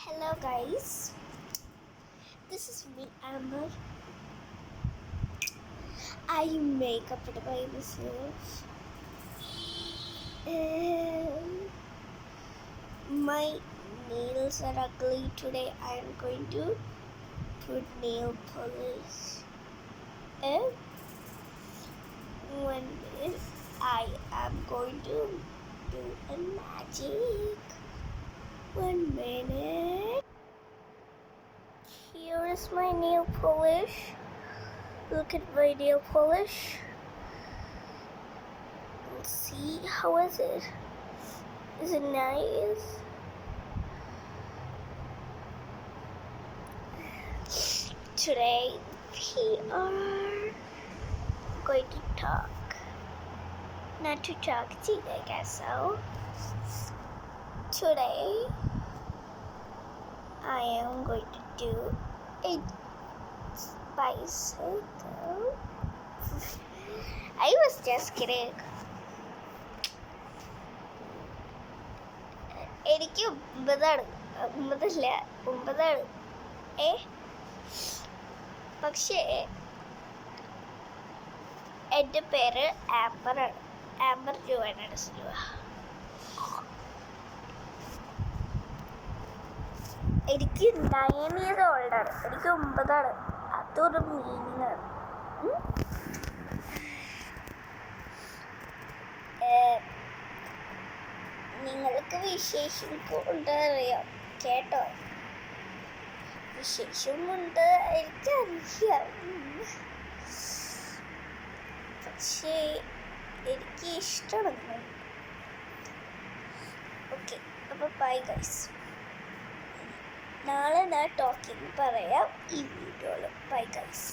Hello guys, this is me Amber. I make up it by myself. My nails are ugly today. I am going to put nail polish. And 1 minute, I am going to do a magic. 1 minute. Here is my nail polish. Look at my nail polish. Let's see, how is it? Is it nice? Today we are going to talk. Not to talk to you, I guess so. Today I am going to do a bicycle. I was just kidding. എനിക്ക് 9 പക്ഷേ എൻ്റെ പേര് ആംബറാണ്. Amber ജോവാനാണ് Silva. എനിക്ക് 9 years old ആണ്. എനിക്ക് 9. അതൊരു meaning ആണ്. നിങ്ങൾക്ക് വിശേഷം കൊണ്ടറിയാം കേട്ടോ. വിശേഷമുണ്ട് എനിക്കറിയാം, പക്ഷേ എനിക്ക് ഇഷ്ടമാണ്. ഓക്കെ, അപ്പോൾ ബൈ ഗൈസ്. നാളെ ഞാൻ ടോക്കിംഗ് പറയാം ഈ വീഡിയോയിൽ. Bye guys.